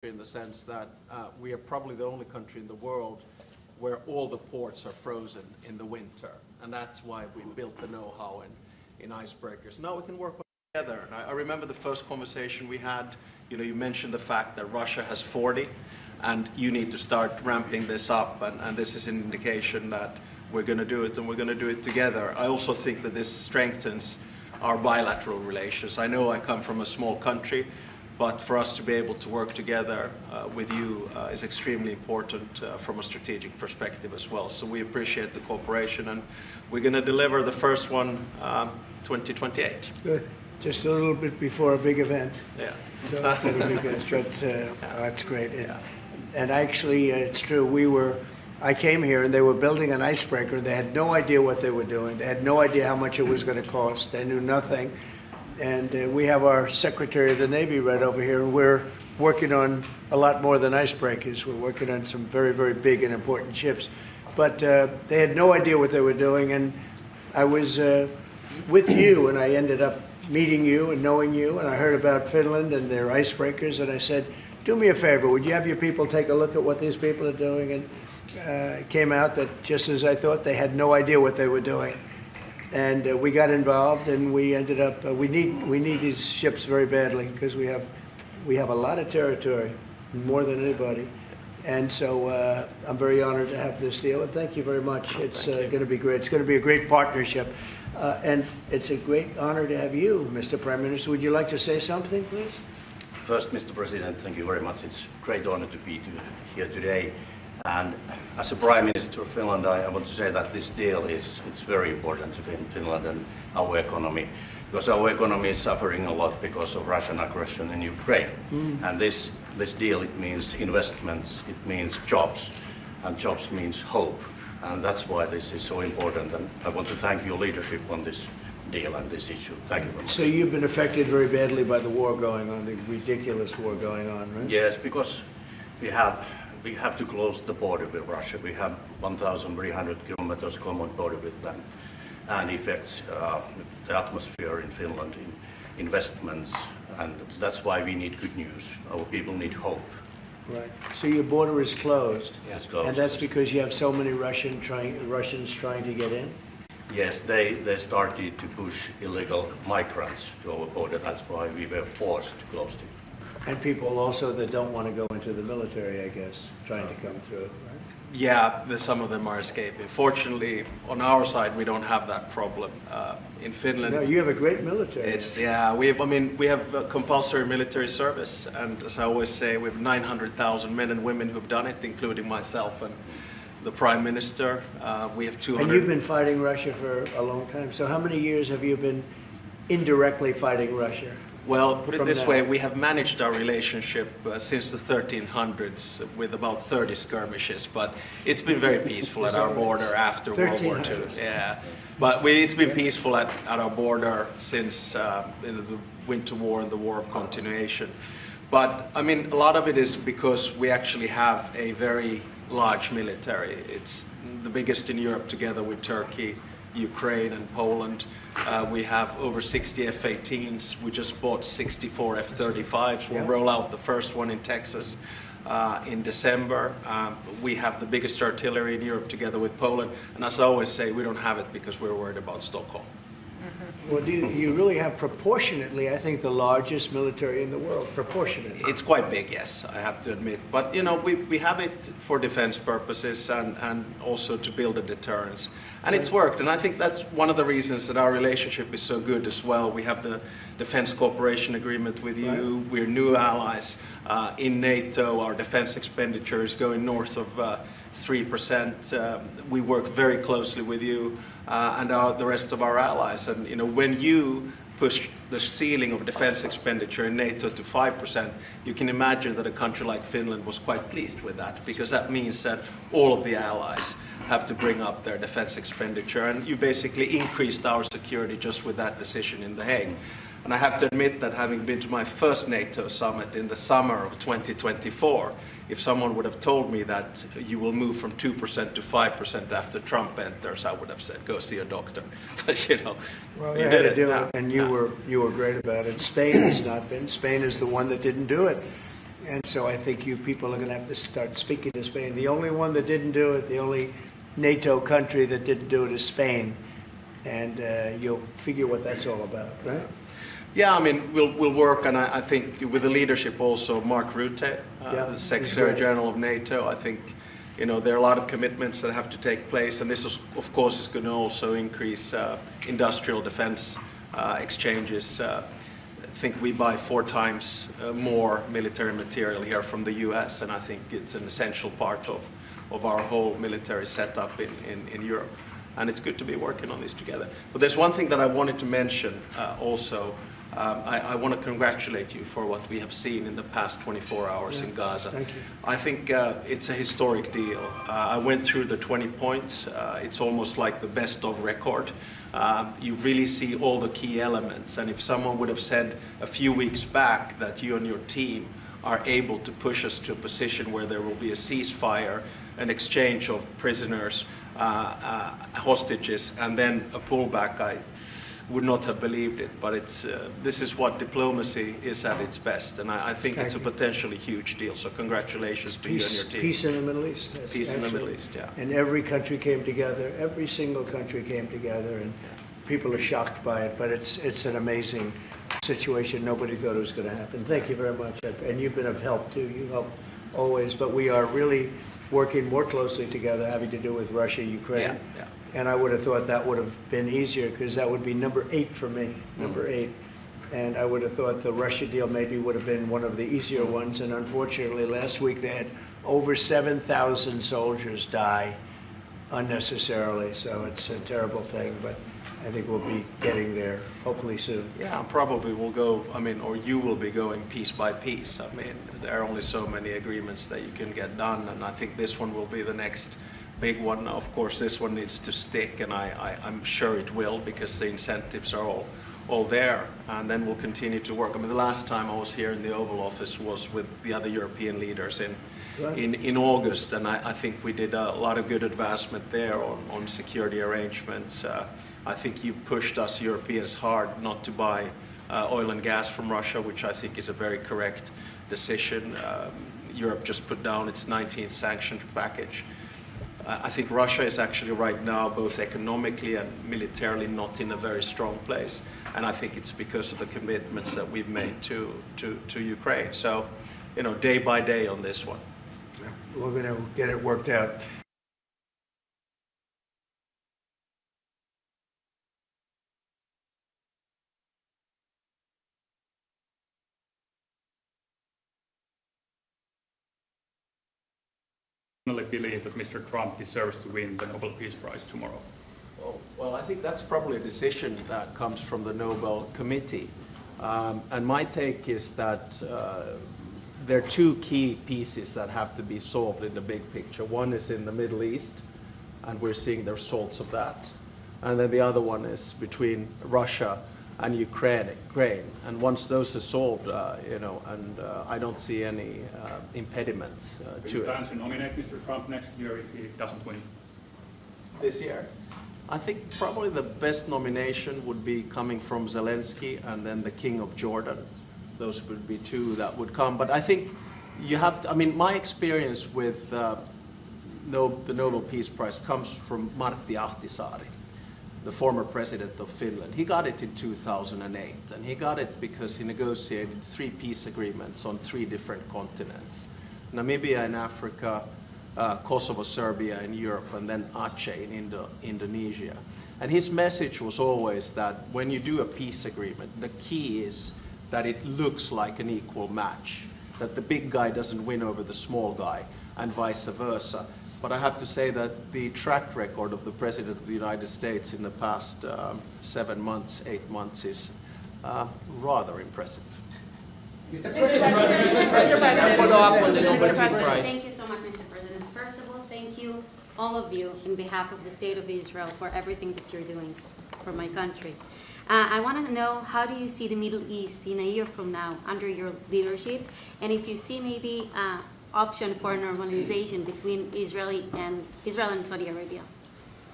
in the sense that we are probably the only country in the world where all the ports are frozen in the winter, and that's why we built the know-how in icebreakers. Now we can work together. And I remember the first conversation we had. You mentioned the fact that Russia has 40, and you need to start ramping this up, and this is an indication that we're going to do it, and we're going to do it together. I also think that this strengthens our bilateral relations. I know I come from a small country, but for us to be able to work together with you is extremely important from a strategic perspective as well. So we appreciate the cooperation, and we're going to deliver the first one 2028. Good. Just a little bit before a big event. Yeah. So that'll be good. But that's great. And actually, it's true. I came here and they were building an icebreaker. They had no idea what they were doing. They had no idea how much it was going to cost. They knew nothing. And we have our Secretary of the Navy right over here, and we're working on a lot more than icebreakers. We're working on some very, very big and important ships. But they had no idea what they were doing. And I was with you, and I ended up meeting you and knowing you, and I heard about Finland and their icebreakers, and I said, do me a favor, would you have your people take a look at what these people are doing? And it came out that, just as I thought, they had no idea what they were doing. And we got involved, and we ended up, we need these ships very badly, because we have a lot of territory, more than anybody. And so I'm very honored to have this deal, and thank you very much. It's going to be great. It's going to be a great partnership. And it's a great honor to have you, Mr. Prime Minister. Would you like to say something, please? First, Mr. President, thank you very much. It's a great honor to be here today. And as a Prime Minister of Finland, I want to say that this deal it's very important to Finland and our economy, because our economy is suffering a lot because of Russian aggression in Ukraine. And this deal, it means investments, it means jobs, and jobs means hope. And that's why this is so important. And I want to thank your leadership on this deal and this issue. Thank you very much. So you've been affected very badly by the war going on, the ridiculous war going on, right? Yes, because we have to close the border with Russia. We have 1,300 kilometers common border with them, and affects the atmosphere in Finland, in investments, and that's why we need good news. Our people need hope. Right. So your border is closed. It's closed. And that's because you have so many Russians trying to get in? Yes, they started to push illegal migrants to our border. That's why we were forced to close it. And people also that don't want to go into the military, I guess, trying to come through, right? Yeah, some of them are escaping. Fortunately, on our side, we don't have that problem. In Finland, no, you have a great military. We have compulsory military service, and as I always say, we have 900,000 men and women who've done it, including myself and the Prime Minister. We have 200. And you've been fighting Russia for a long time. So how many years have you been indirectly fighting Russia? Well, put it this way, we have managed our relationship since the 1300s with about 30 skirmishes, but it's been very peaceful at our border after World War II. Yeah, but it's been peaceful at our border since the Winter War and the War of Continuation. But, I mean, a lot of it is because we actually have a very large military. It's the biggest in Europe together with Turkey, Ukraine and Poland. We have over 60 F-18s. We just bought 64 F-35s. We'll roll out the first one in Texas in December. We have the biggest artillery in Europe together with Poland. And as I always say, we don't have it because we're worried about Stockholm. Well, you really have proportionately, I think, the largest military in the world, proportionately. It's quite big, yes, I have to admit. But, we have it for defense purposes and also to build a deterrence. And it's worked, and I think that's one of the reasons that our relationship is so good as well. We have the Defense Cooperation Agreement with you. Right. We're new allies in NATO. Our defense expenditure is going north of 3%. We work very closely with you and the rest of our allies. And when you push the ceiling of defense expenditure in NATO to 5%, you can imagine that a country like Finland was quite pleased with that, because that means that all of the allies have to bring up their defense expenditure, and you basically increased our security just with that decision in The Hague. And I have to admit that, having been to my first NATO summit in the summer of 2024, if someone would have told me that you will move from 2% to 5% after Trump enters, I would have said, go see a doctor. But well, they had to do it, and you were great about it. Spain has not been. Spain is the one that didn't do it. And so I think you people are going to have to start speaking to Spain. The only one that didn't do it, the only NATO country that didn't do it is Spain. And you'll figure what that's all about, right? Yeah, I mean, we'll work, and I think with the leadership also, Mark Rutte, the Secretary General of NATO, I think, you know, there are a lot of commitments that have to take place, and this, of course, is going to also increase industrial defense exchanges. I think we buy 4 times more military material here from the US, and I think it's an essential part of our whole military setup in Europe. And it's good to be working on this together. But there's one thing that I wanted to mention also. I want to congratulate you for what we have seen in the past 24 hours in Gaza. Thank you. I think it's a historic deal. I went through the 20 points. It's almost like the best of record. You really see all the key elements. And if someone would have said a few weeks back that you and your team are able to push us to a position where there will be a ceasefire, an exchange of prisoners, hostages, and then a pullback, I would not have believed it. But it's this is what diplomacy is at its best, and I think it's a potentially huge deal. So congratulations to you and your team. Peace in the Middle East. Yes, peace in the Middle East, yeah. And every country came together. Every single country came together, and people are shocked by it. But it's an amazing situation. Nobody thought it was going to happen. Thank you very much, and you've been of help too. You help always, but we are really working more closely together, having to do with Russia, Ukraine. Yeah. And I would have thought that would have been easier because that would be number 8 for me, number 8. And I would have thought the Russia deal maybe would have been one of the easier ones. And unfortunately, last week they had over 7,000 soldiers die unnecessarily. So it's a terrible thing, but I think we'll be getting there hopefully soon. Yeah, probably we'll go, I mean, or you will be going piece by piece. I mean, there are only so many agreements that you can get done, and I think this one will be the next big one. Of course, this one needs to stick, and I'm sure it will, because the incentives are all there, and then we'll continue to work. I mean, the last time I was here in the Oval Office was with the other European leaders in August, and I think we did a lot of good advancement there on security arrangements. I think you pushed us Europeans hard not to buy oil and gas from Russia, which I think is a very correct decision. Europe just put down its 19th sanctions package. I think Russia is actually right now, both economically and militarily, not in a very strong place. And I think it's because of the commitments that we've made to Ukraine. So, you know, day by day on this one. We're going to get it worked out. Believe that Mr. Trump deserves to win the Nobel Peace Prize tomorrow? Well, I think that's probably a decision that comes from the Nobel Committee. And my take is that there are 2 key pieces that have to be solved in the big picture. One is in the Middle East, and we're seeing the results of that. And then the other one is between Russia and Ukraine. And once those are solved, you know, and I don't see any impediments to it. Will you plan to nominate Mr. Trump next year if he doesn't win? This year? I think probably the best nomination would be coming from Zelensky and then the King of Jordan. Those would be 2 that would come. But I think you have to, I mean, my experience with the Nobel Peace Prize comes from Martti Ahtisaari, the former president of Finland. He got it in 2008, and he got it because he negotiated 3 peace agreements on 3 different continents. Namibia in Africa, Kosovo, Serbia in Europe, and then Aceh in Indonesia. And his message was always that when you do a peace agreement, the key is that it looks like an equal match, that the big guy doesn't win over the small guy, and vice versa. But I have to say that the track record of the President of the United States in the past 7 months, 8 months is rather impressive. Mr. President, thank you so much, Mr. President. First of all, thank you, all of you, in behalf of the State of Israel, for everything that you're doing for my country. I want to know, how do you see the Middle East in a year from now under your leadership? And if you see maybe option for normalization between Israel and Saudi Arabia?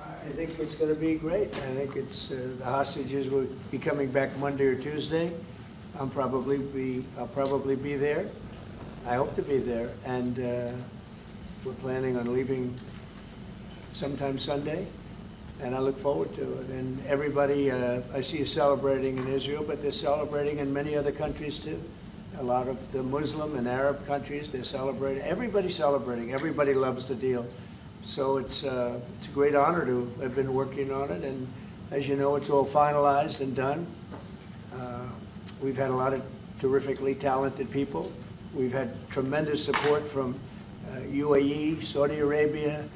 I think it's going to be great. I think it's the hostages will be coming back Monday or Tuesday. I'll probably be there. I hope to be there, and we're planning on leaving sometime Sunday, and I look forward to it. And everybody I see is celebrating in Israel, but they're celebrating in many other countries too. A lot of the Muslim and Arab countries, they're celebrating. Everybody's celebrating. Everybody loves the deal. So it's a great honor to have been working on it. And as you know, it's all finalized and done. We've had a lot of terrifically talented people. We've had tremendous support from UAE, Saudi Arabia.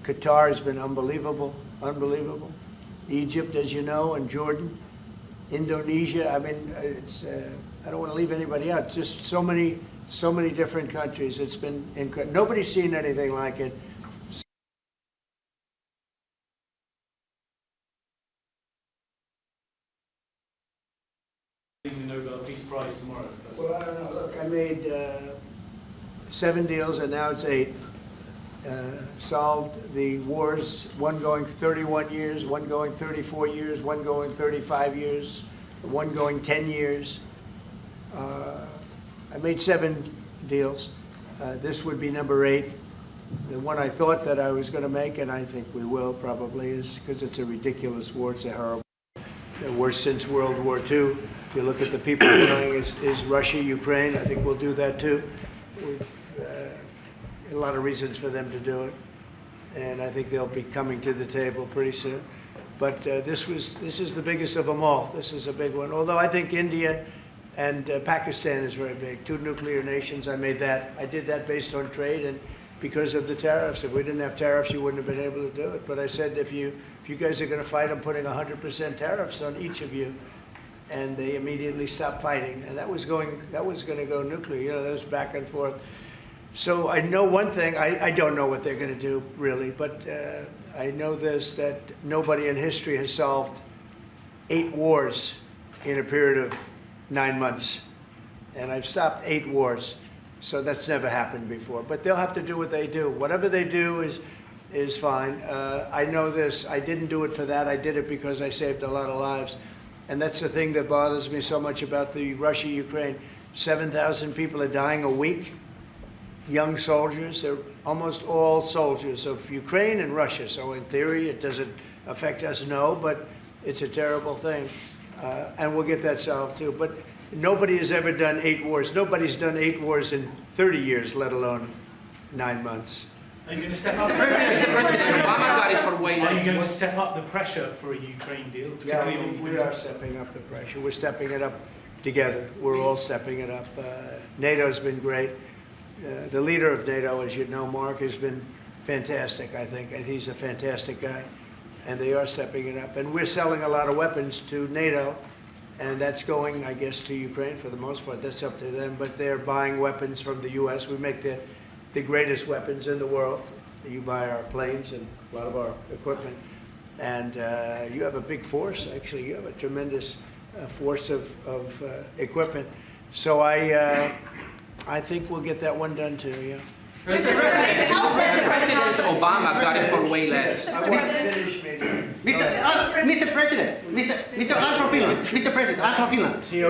Qatar has been unbelievable, unbelievable. Egypt, as you know, and Jordan. Indonesia, I mean, it's, I don't want to leave anybody out. Just so many different countries. It's been incredible. Nobody's seen anything like it. The Nobel Peace Prize tomorrow. Well, I don't know. Look, I made 7 deals, and now it's 8. Solved the wars, one going 31 years, one going 34 years, one going 35 years, one going 10 years. I made 7 deals. This would be number 8. The one I thought that I was going to make, and I think we will probably, is because it's a ridiculous war. It's a horrible, the worst since World War II. If you look at the people dying, is Russia, Ukraine. I think we'll do that too. We've a lot of reasons for them to do it, and I think they'll be coming to the table pretty soon. But this is the biggest of them all. This is a big one. Although I think India and Pakistan is very big. 2 nuclear nations. I made that. I did that based on trade and because of the tariffs. If we didn't have tariffs, you wouldn't have been able to do it. But I said, if you guys are going to fight, I'm putting 100% tariffs on each of you. And they immediately stopped fighting. And that was going to go nuclear. You know, that was back and forth. So I know one thing. I don't know what they're going to do, really. But I know this, that nobody in history has solved 8 wars in a period of 9 months. And I've stopped 8 wars. So that's never happened before. But they'll have to do what they do. Whatever they do is fine. I know this. I didn't do it for that. I did it because I saved a lot of lives. And that's the thing that bothers me so much about the Russia-Ukraine. 7,000 people are dying a week. Young soldiers. They're almost all soldiers of Ukraine and Russia. So in theory, it doesn't affect us, no, but it's a terrible thing. And we'll get that solved too. But nobody has ever done 8 wars. Nobody's done 8 wars in 30 years, let alone 9 months. Are you going to step up? Are you going to step up the pressure for a Ukraine deal? Yeah, we are stepping up the pressure. We're stepping it up together. We're all stepping it up. NATO's been great. The leader of NATO, as you know, Mark, has been fantastic, I think. He's a fantastic guy. And they are stepping it up. And we're selling a lot of weapons to NATO. And that's going, I guess, to Ukraine for the most part. That's up to them. But they're buying weapons from the U.S. We make the greatest weapons in the world. You buy our planes and a lot of our equipment. And you have a big force, actually. You have a tremendous force of equipment. So I think we'll get that one done too, yeah. Mr. President Obama got it for way less. Mr. President, I'm from Finland. Mr. President, I'm from Finland. Yeah.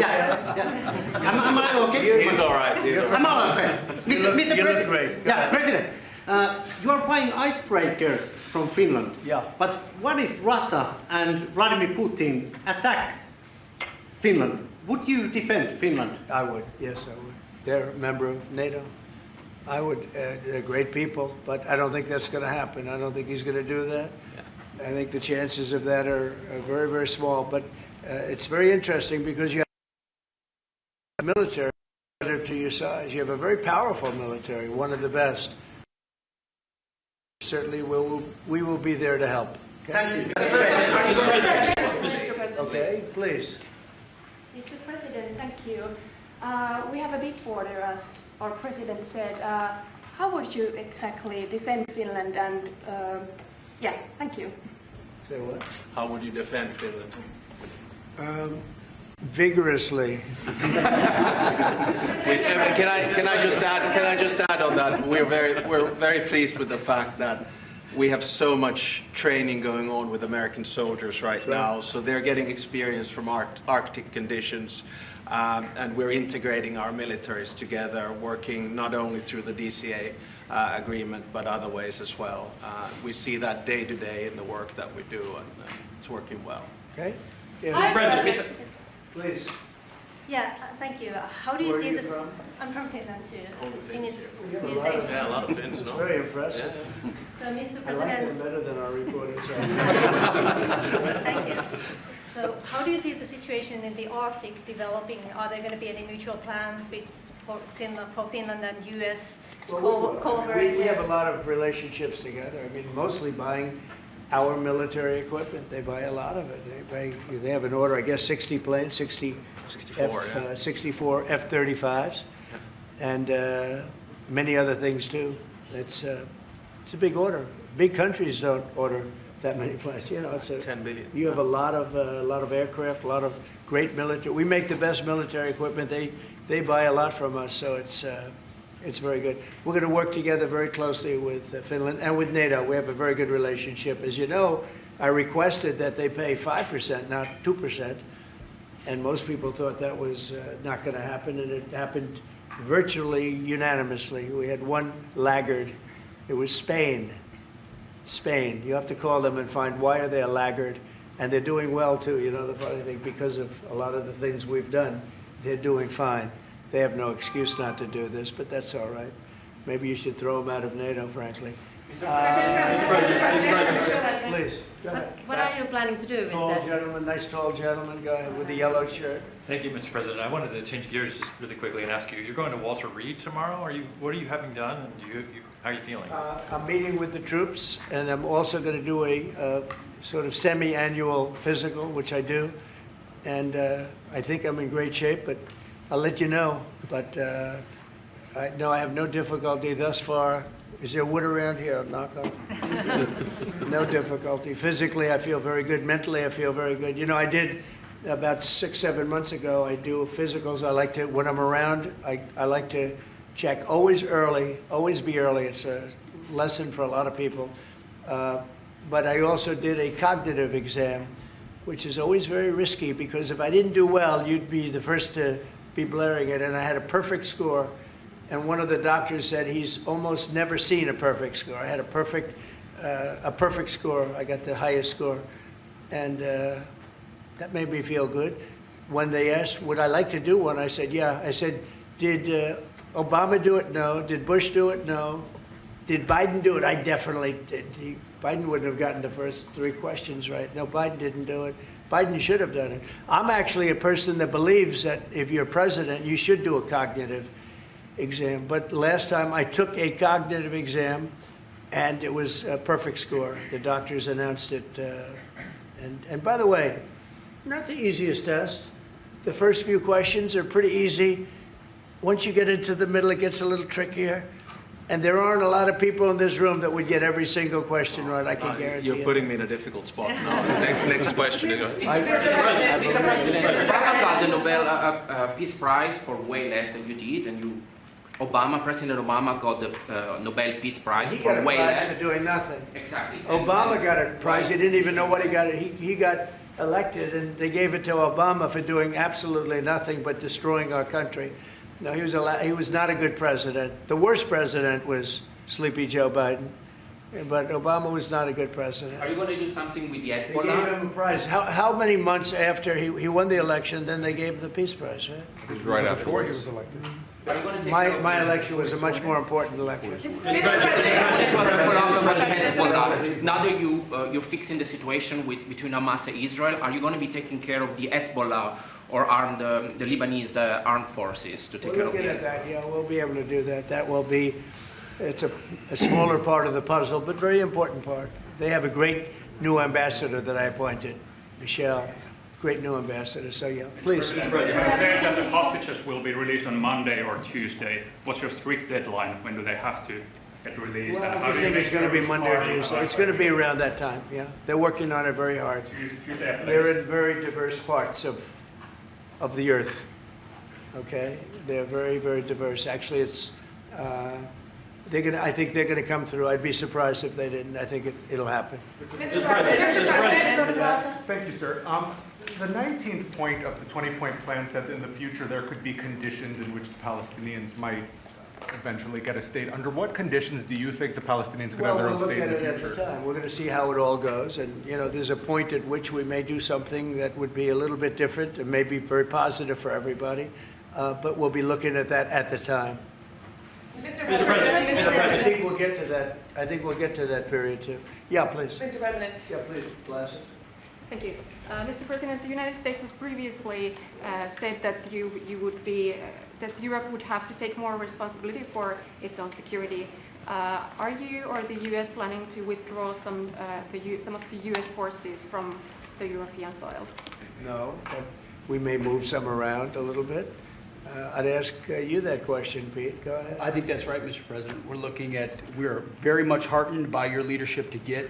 Am I okay? He's all right. I'm all right. Mr. You President, look great. yeah, President, you are buying icebreakers from Finland. Yeah. But what if Russia and Vladimir Putin attacks Finland? Would you defend Finland? I would, yes, I would. They're a member of NATO. I would. They're great people, but I don't think that's going to happen. I don't think he's going to do that. Yeah. I think the chances of that are very, very small. But it's very interesting because you have a military relative to your size. You have a very powerful military, one of the best. Certainly, we will be there to help. Okay? Thank you. Okay, please. Mr. President, thank you. We have a big border, as our president said. How would you exactly defend Finland? And yeah, thank you. Say what? How would you defend Finland? Vigorously. Can I just add on that? We're very pleased with the fact that we have so much training going on with American soldiers right now, so they're getting experience from Arctic conditions. And we're integrating our militaries together, working not only through the DCA agreement, but other ways as well. We see that day to day in the work that we do, and it's working well. Okay? Please. Yeah, thank you. How do you Where are see you this? from? I'm from Finland too. In its We have a news lot of- agent. Yeah, a lot of Finns, It's no? very impressive. So, Mr. I like them President, better than our reporters. thank you. So, how do you see the situation in the Arctic developing? Are there going to be any mutual plans for Finland and U.S. to cooperate? We have a lot of relationships together. I mean, mostly buying our military equipment. They buy a lot of it. They have an order, I guess, 60 planes, 64 F-35s, and many other things too. It's a big order. Big countries don't order that many planes. You know, it's 10 billion. You have a lot of aircraft, a lot of great military. We make the best military equipment. They buy a lot from us, so it's very good. We're going to work together very closely with Finland and with NATO. We have a very good relationship. As you know, I requested that they pay 5%, not 2%, and most people thought that was not going to happen, and it happened virtually unanimously. We had one laggard. It was Spain. Spain. You have to call them and find why are they a laggard, and they're doing well too. You know, the funny thing, because of a lot of the things we've done, they're doing fine. They have no excuse not to do this, but that's all right. Maybe you should throw them out of NATO, frankly. Please, go ahead. What are you planning to do with Tall that? gentleman, nice tall gentleman, go ahead with the yellow shirt. Thank you, Mr. President. I wanted to change gears just really quickly and ask you, you're going to Walter Reed tomorrow? What are you having done, and how are you feeling? I'm meeting with the troops, and I'm also going to do a sort of semi-annual physical, which I do. And I think I'm in great shape, but I'll let you know. But I have no difficulty thus far. Is there wood around here? I'll knock on. No difficulty. Physically, I feel very good. Mentally, I feel very good. You know, I did about 6-7 months ago. I do physicals. I like to, when I'm around, I like to check always early, always be early. It's a lesson for a lot of people. But I also did a cognitive exam, which is always very risky because if I didn't do well, you'd be the first to be blaring it. And I had a perfect score. And one of the doctors said he's almost never seen a perfect score. I had a perfect score. I got the highest score. And that made me feel good. When they asked, would I like to do one? I said, yeah. I said, did Obama do it? No. Did Bush do it? No. Did Biden do it? I definitely did. Biden wouldn't have gotten the first 3 questions right. No, Biden didn't do it. Biden should have done it. I'm actually a person that believes that if you're president, you should do a cognitive exam. But last time I took a cognitive exam, and it was a perfect score. The doctors announced it. And by the way, not the easiest test. The first few questions are pretty easy. Once you get into the middle, it gets a little trickier. And there aren't a lot of people in this room that would get every single question right, I can guarantee you. You're putting me in a difficult spot now. Next question. Mr. President got the Nobel Peace Prize for way less than you did, and President Obama got the Nobel Peace Prize for way less. He got a prize for doing nothing. Exactly. Obama got a prize. He didn't even know what he got. He got elected, and they gave it to Obama for doing absolutely nothing but destroying our country. No, he was not a good president. The worst president was Sleepy Joe Biden, but Obama was not a good president. Are you going to do something with the They Hezbollah? gave him a prize. How many months after he won the election, then they gave him the Peace Prize, right? It was right after he was elected. Are you going to take care of My election was a much more important election. Now that you're fixing the situation between Hamas and Israel, are you going to be taking care of the Hezbollah or the Lebanese armed forces to take care of We'll it? look at that, yeah, we'll be able to do that. That will be, it's a smaller part of the puzzle, but very important part. They have a great new ambassador that I appointed, Michelle, great new ambassador, so yeah, please. You said that the hostages will be released on Monday or Tuesday. What's your strict deadline? When do they have to get released? Well, and I how just do you think it's make going to sure be Monday or party- Tuesday. It's going to be around that time, yeah. They're working on it very hard. Tuesday at They're latest. in very diverse parts of the earth, okay? They're very, very diverse. Actually, it's, I think they're going to come through. I'd be surprised if they didn't. I think it'll happen. Mr. President. Thank you, sir. The 19th point of the 20-point plan said that in the future there could be conditions in which the Palestinians might eventually get a state. Under what conditions do you think the Palestinians could have their own state in the future? We'll look at it at the time. We're going to see how it all goes. And, you know, there's a point at which we may do something that would be a little bit different and maybe very positive for everybody. But we'll be looking at that at the time. Mr. President. I think we'll get to that. I think we'll get to that period too. Yeah, please. Mr. President. Yeah, please, Glass. Thank you. Mr. President, the United States has previously said that that Europe would have to take more responsibility for its own security. Are you or the U.S. planning to withdraw some of the U.S. forces from the European soil? No, but we may move some around a little bit. I'd ask you that question, Pete. Go ahead. I think that's right, Mr. President. We're very much heartened by your leadership to get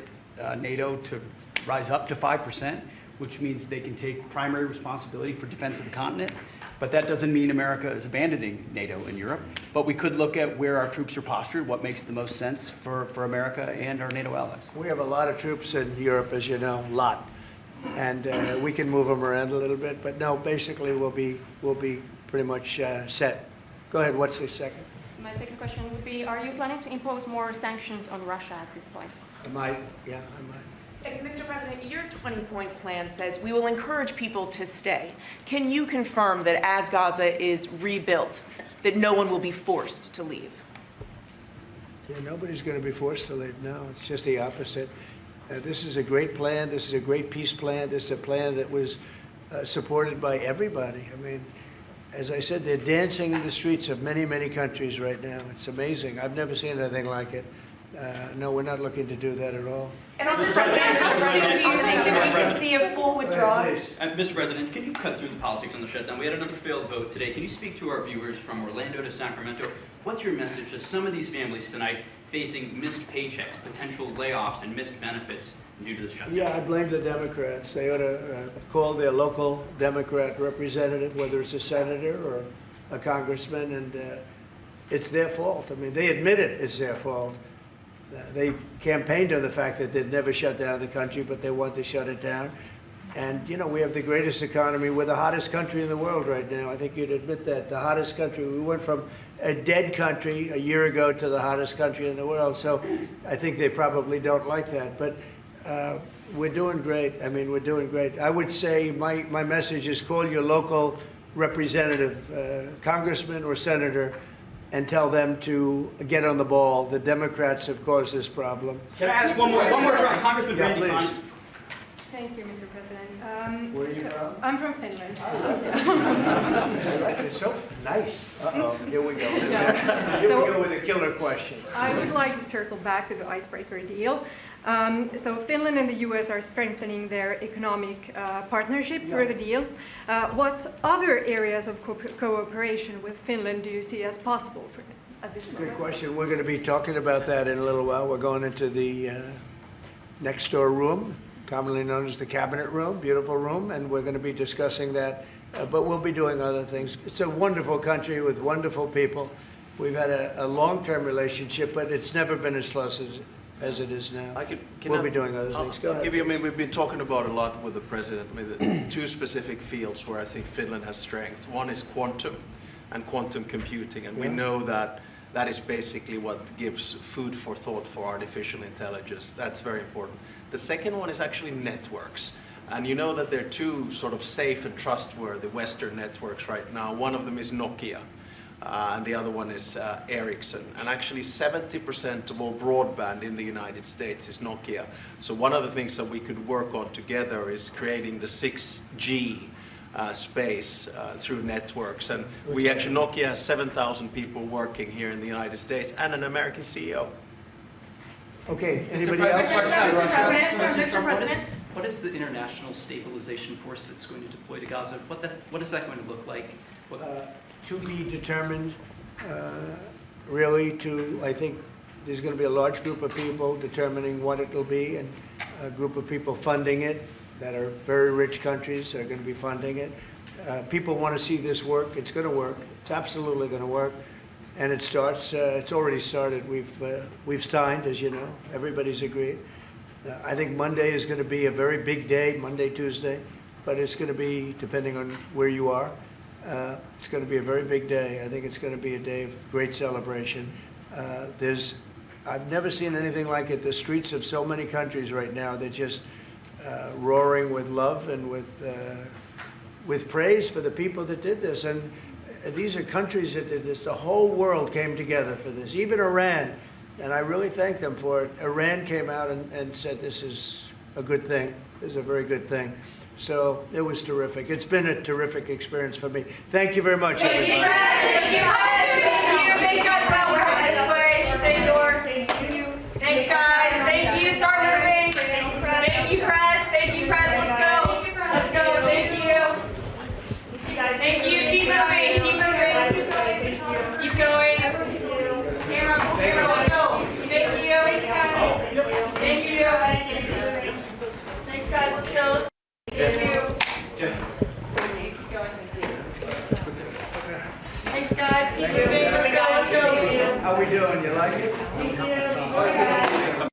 NATO to rise up to 5%, which means they can take primary responsibility for defense of the continent. But that doesn't mean America is abandoning NATO in Europe. But we could look at where our troops are postured, what makes the most sense for America and our NATO allies. We have a lot of troops in Europe, as you know, a lot. And we can move them around a little bit. But no, basically we'll be pretty much set. Go ahead, what's the second? My second question would be, are you planning to impose more sanctions on Russia at this point? I might, yeah, I might. Mr. President, your 20-point plan says we will encourage people to stay. Can you confirm that as Gaza is rebuilt, that no one will be forced to leave? Yeah, nobody's going to be forced to leave. No, it's just the opposite. This is a great plan. This is a great peace plan. This is a plan that was supported by everybody. I mean, as I said, they're dancing in the streets of many, many countries right now. It's amazing. I've never seen anything like it. No, we're not looking to do that at all. And also, Mr. President, do you think that we can see a full withdrawal? Mr. President, can you cut through the politics on the shutdown? We had another failed vote today. Can you speak to our viewers from Orlando to Sacramento? What's your message to some of these families tonight facing missed paychecks, potential layoffs, and missed benefits due to the shutdown? Yeah, I blame the Democrats. They ought to call their local Democrat representative, whether it's a senator or a congressman, and it's their fault. I mean, they admit it's their fault. They campaigned on the fact that they'd never shut down the country, but they want to shut it down. And, you know, we have the greatest economy. We're the hottest country in the world right now. I think you'd admit that. The hottest country. We went from a dead country a year ago to the hottest country in the world. So I think they probably don't like that. But we're doing great. I mean, we're doing great. I would say my message is call your local representative, congressman or senator, and tell them to get on the ball. The Democrats have caused this problem. Can I ask one more Congressman Randy Fine? Thank you, Mr. President. Where are you from? I'm from Finland. It's so nice. Uh-oh, here we go. Here we go with a killer question. I would like to circle back to the Icebreaker deal. So Finland and the U.S. are strengthening their economic partnership through the deal. What other areas of cooperation with Finland do you see as possible at this moment? Good question. We're going to be talking about that in a little while. We're going into the next door room, commonly known as the cabinet room, beautiful room, and we're going to be discussing that. But we'll be doing other things. It's a wonderful country with wonderful people. We've had a long-term relationship, but it's never been as close as it is now. We'll be doing other things. Go ahead. I mean, we've been talking about a lot with the president. I mean, the two specific fields where I think Finland has strengths. One is quantum and quantum computing, and we know that that is basically what gives food for thought for artificial intelligence. That's very important. The second one is actually networks. And you know that there are two sort of safe and trustworthy Western networks right now. One of them is Nokia. And the other one is Ericsson. And actually 70% of all broadband in the United States is Nokia. So one of the things that we could work on together is creating the 6G space through networks. And we actually, Nokia has 7,000 people working here in the United States and an American CEO. Okay, anybody else? Mr. President. What is the international stabilization force that's going to deploy to Gaza? What is that going to look like? To be determined, really, I think there's going to be a large group of people determining what it will be, and a group of people funding it that are very rich countries are going to be funding it. People want to see this work. It's going to work. It's absolutely going to work. And it starts, it's already started. We've signed, as you know. Everybody's agreed. I think Monday is going to be a very big day, Monday, Tuesday. but it's going to be, depending on where you are, it's going to be a very big day. I think it's going to be a day of great celebration. I've never seen anything like it. The streets of so many countries right now, they're just roaring with love and with praise for the people that did this. And these are countries that did this. The whole world came together for this, even Iran. And I really thank them for it. Iran came out and said this is a good thing. This is a very good thing. So it was terrific. It's been a terrific experience for me. Thank you very much, everybody. Thank you. Thank you guys. We're having this way. Same door. Thank you. Thanks, guys. Thank you. Start moving. Thank you, press. Thank you, press. Let's go. Let's go. Thank you. Thank you. Keep moving. Keep moving. Keep going. Camera, let's go. Thank you. Thank you. Thanks, guys. Let's go. Thank you. Keep going. Thanks, guys. Keep moving. Let's go. Let's go. How we doing? You like it? Thank you.